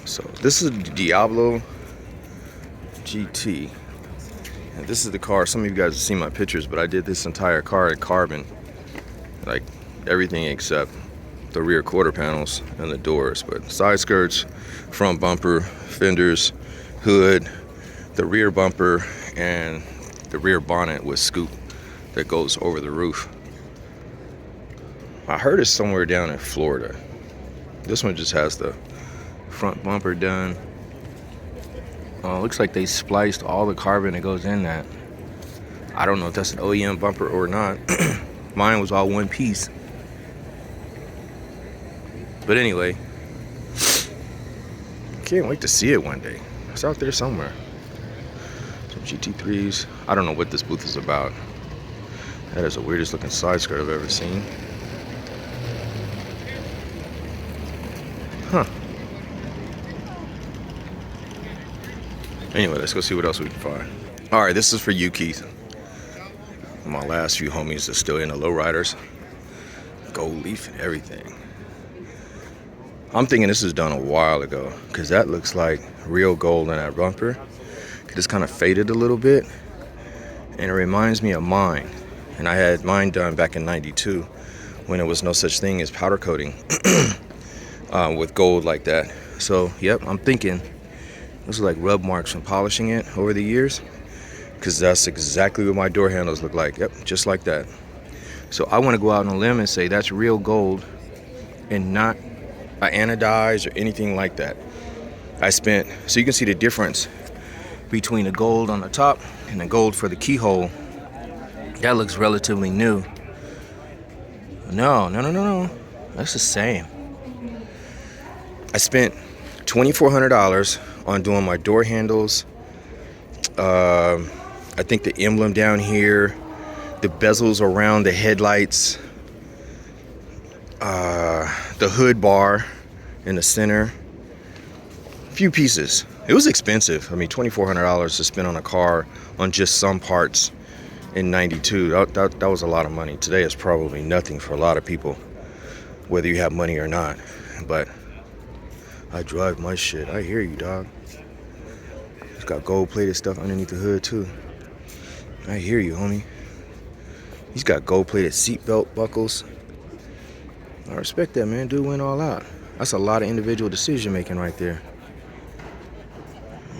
So this is the Diablo GT. And this is the car. Some of you guys have seen my pictures, but I did this entire car in carbon. Like everything except the rear quarter panels and the doors. But side skirts, front bumper, fenders, hood, the rear bumper, and the rear bonnet with scoop that goes over the roof. I heard it's somewhere down in Florida. This one just has the front bumper done. Looks like they spliced all the carbon that goes in that. I don't know if that's an OEM bumper or not. Mine was all one piece. But anyway, can't wait to see it one day. It's out there somewhere. Some GT3s. I don't know what this booth is about. That is the weirdest looking side skirt I've ever seen. Huh. Anyway, let's go see what else we can find. All right, this is for you, Keith. My last few homies are still in the lowriders. Gold leaf and everything. I'm thinking this was done a while ago because that looks like real gold in that bumper. It's kind of faded a little bit, and it reminds me of mine. And I had mine done back in '92 when there was no such thing as powder coating with gold like that. So, yep, I'm thinking those are like rub marks from polishing it over the years, because that's exactly what my door handles look like. Yep, just like that. So I want to go out on a limb and say that's real gold and not anodized or anything like that. So you can see the difference between the gold on the top and the gold for the keyhole. That looks relatively new. No. That's the same. I spent $2,400 on doing my door handles. I think the emblem down here, the bezels around the headlights, the hood bar in the center, a few pieces. It was expensive. I mean, $2,400 to spend on a car on just some parts in '92. That was a lot of money. Today it's probably nothing for a lot of people, whether you have money or not. But I drive my shit. I hear you, dog. It's got gold-plated stuff underneath the hood too. I hear you, homie. He's got gold-plated seatbelt buckles. I respect that, man. Dude went all out. That's a lot of individual decision making right there.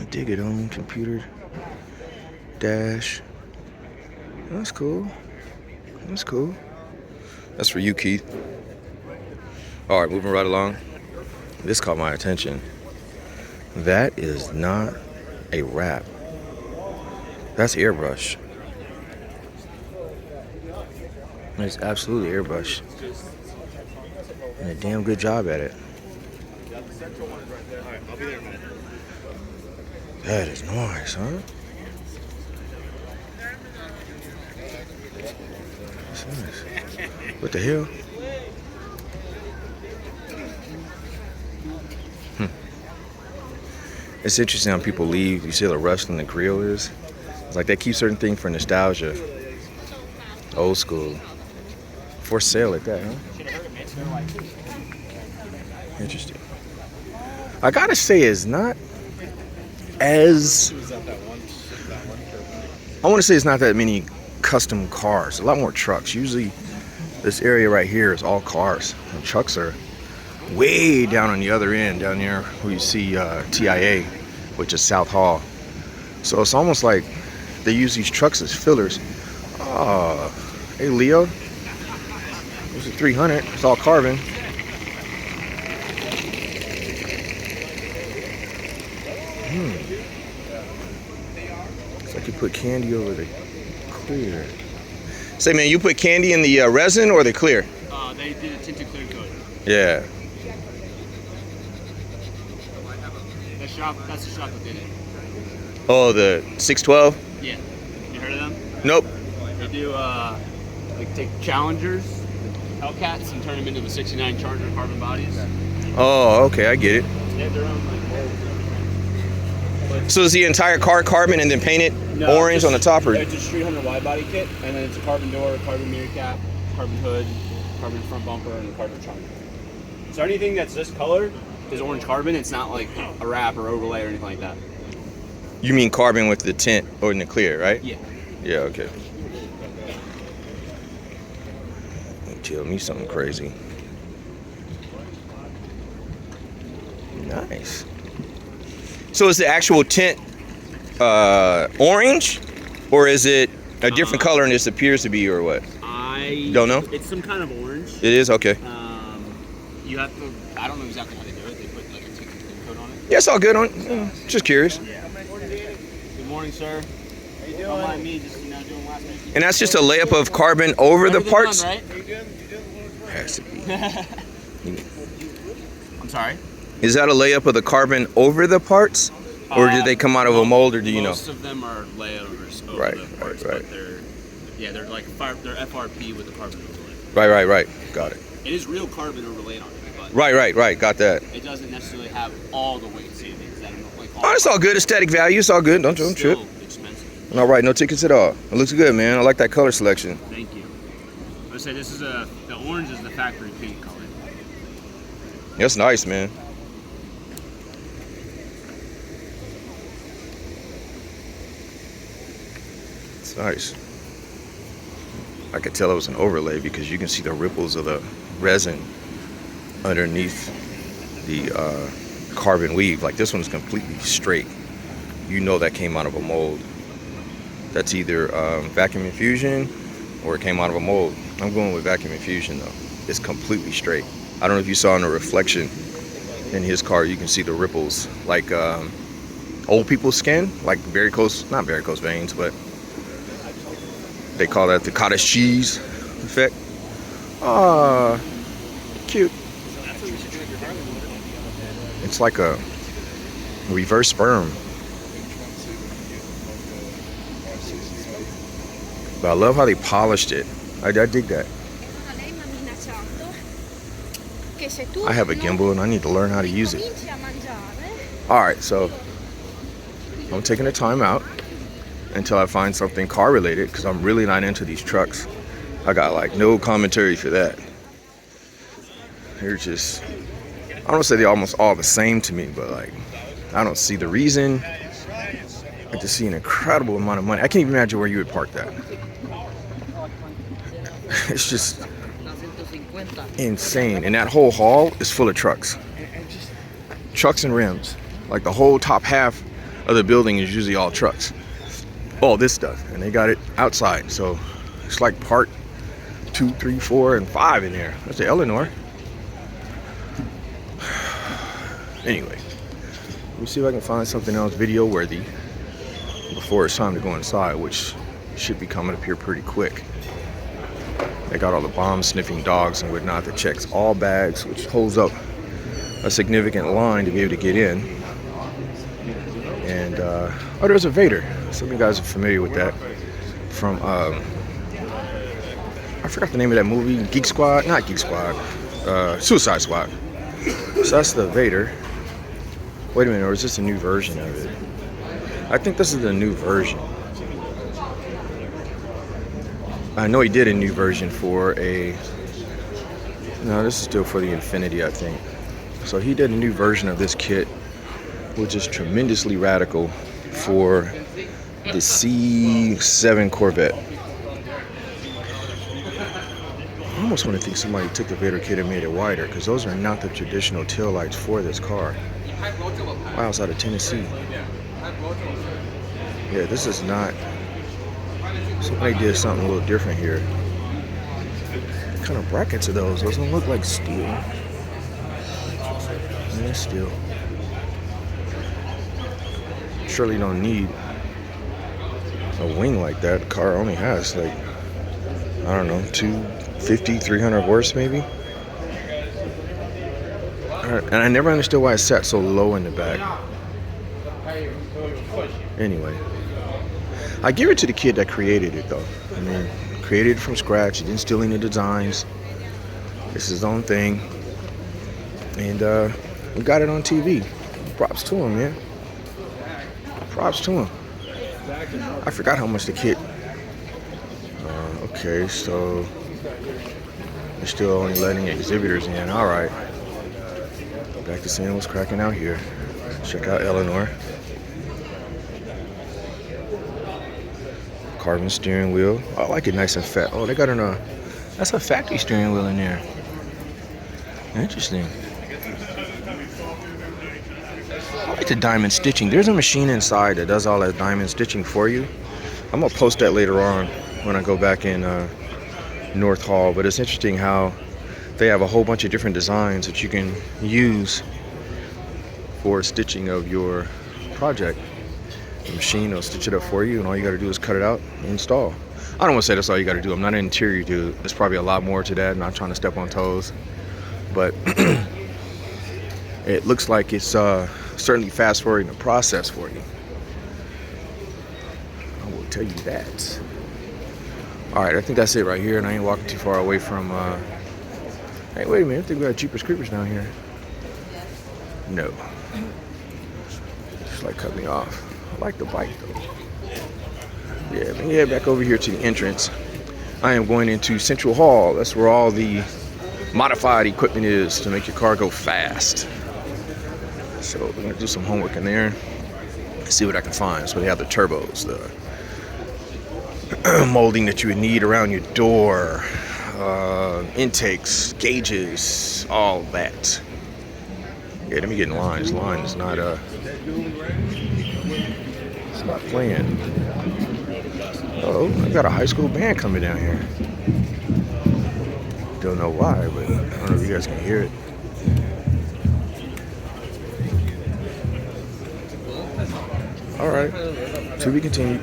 I dig it, homie. Computer dash. That's cool. That's cool. That's for you, Keith. All right, moving right along. This caught my attention. That is not a wrap. That's airbrush. It's absolutely airbrush. And a damn good job at it. That is nice, huh? That's nice. What the hell? It's interesting how people leave. You see how the rust in the grill is? It's like they keep certain things for nostalgia. Old school. For sale like that, huh? Interesting. I gotta say, it's not as... I want to say it's not that many custom cars. A lot more trucks. Usually this area right here is all cars. And trucks are way down on the other end, down there where you see TIA, which is South Hall. So it's almost like they use these trucks as fillers. Oh, hey Leo. There's a 300. It's all carbon. It's like you put candy over the clear. Say, man, you put candy in the resin or the clear? They did a tinted clear coat. Yeah. That's the shop that did it. Oh, the 612? Yeah. You heard of them? Nope. They do, like, take Challengers, Hellcats, and turn them into the 69 Charger carbon bodies. Oh, okay, I get it. They have their own, like, molds and everything. So is the entire car carbon and then painted orange on the top? Or? It's a 300 wide body kit, and then it's a carbon door, carbon mirror cap, carbon hood, carbon front bumper, and a carbon trunk. So anything that's this color is orange carbon. It's not like a wrap or overlay or anything like that. You mean carbon with the tint or in the clear, right? Yeah. Yeah, okay. Tell me something crazy. Nice. So is the actual tint orange, or is it a different color and this appears to be, or what? I don't know. It's some kind of orange. It is, okay. You have to. I don't know exactly how they do it. They put like a tint coat on it. Yeah, it's all good. Just curious. Yeah. Good morning, sir. How you doing? Don't mind me, just doing last minute. And that's just a layup of carbon over the parts. Done, right? Has to be. I'm sorry. Is that a layup of the carbon over the parts, or did they come out of a mold, or do you know? Most of them are layovers over Right, the parts, right. but they're like they're FRP with the carbon overlay. Right. Got it. It is real carbon overlaid on it, but Right. Got that. it doesn't necessarily have all the weight savings that like. Oh, it's all good. Aesthetic value. It's all good. Don't trip. Still expensive. All right, no tickets at all. It looks good, man. I like that color selection. Thank you. I would say this is the orange is the factory paint color. That's nice, man. It's nice. I could tell it was an overlay because you can see the ripples of the resin underneath the carbon weave. Like this one's completely straight. You know that came out of a mold. That's either vacuum infusion or it came out of a mold. I'm going with vacuum infusion though. It's completely straight. I don't know if you saw in the reflection in his car, you can see the ripples like old people's skin, like not varicose veins, but they call that the cottage cheese effect. Ah, cute. It's like a reverse sperm. But I love how they polished it. I dig that. I have a gimbal and I need to learn how to use it. Alright, so I'm taking a time out until I find something car related because I'm really not into these trucks. I got like no commentary for that. They're just, I don't say they're almost all the same to me, but like I don't see the reason. I just see an incredible amount of money. I can't even imagine where you would park that. It's just insane. And that whole hall is full of trucks. Trucks and rims. Like the whole top half of the building is usually all trucks. All this stuff. And they got it outside. So it's like part 2, 3, 4, and 5 in there. That's the Eleanor. Anyway, let me see if I can find something else video worthy before it's time to go inside, which should be coming up here pretty quick. They got all the bomb sniffing dogs and whatnot that checks all bags, which holds up a significant line to be able to get in. And oh, there's a Vader. Some of you guys are familiar with that from I forgot the name of that movie. Geek Squad, not Geek Squad, Suicide Squad. So that's the Vader. Wait a minute, or is this a new version of it? I think this is the new version. I know he did a new version for a... No, this is still for the Infinity, I think. So he did a new version of this kit, which is tremendously radical for the C7 Corvette. I almost want to think somebody took the Vader kit and made it wider, because those are not the traditional taillights for this car. Wow, it's out of Tennessee. Yeah, this is not... Somebody did something a little different here. What kind of brackets are those? Those don't look like steel. Yeah, steel. Surely don't need a wing like that. The car only has like, I don't know, 250, 300 horse maybe. And I never understood why it sat so low in the back. Anyway, I give it to the kid that created it though. I mean, created it from scratch. He didn't steal any designs. It's his own thing. And we got it on TV. Props to him, man. Props to him. I forgot how much the kit. Okay, so they're still only letting exhibitors in. All right. Back to seeing what's cracking out here. Check out Eleanor. Carbon steering wheel. I like it nice and fat. Oh, they got that's a factory steering wheel in there. Interesting. I like the diamond stitching. There's a machine inside that does all that diamond stitching for you. I'm gonna post that later on when I go back in North Hall. But it's interesting how they have a whole bunch of different designs that you can use for stitching of your project. The machine will stitch it up for you, and all you got to do is cut it out and install. I don't want to say that's all you got to do. I'm not an interior dude. There's probably a lot more to that. I'm not trying to step on toes, but it looks like it's certainly fast forwarding the process for you. I will tell you that. All right, I think that's it right here, and I ain't walking too far away from. Hey, wait a minute! I think we got Jeepers Creepers down here. No, just like cut me off. I like the bike though. Yeah, let me head back over here to the entrance. I am going into Central Hall. That's where all the modified equipment is to make your car go fast. So we're gonna do some homework in there. See what I can find. So they have the turbos, the molding that you would need around your door, intakes, gauges, all that. Yeah, let me get in line. This line is not it's not playing. Oh, I got a high school band coming down here. Don't know why, but I don't know if you guys can hear it. All right, to be continued.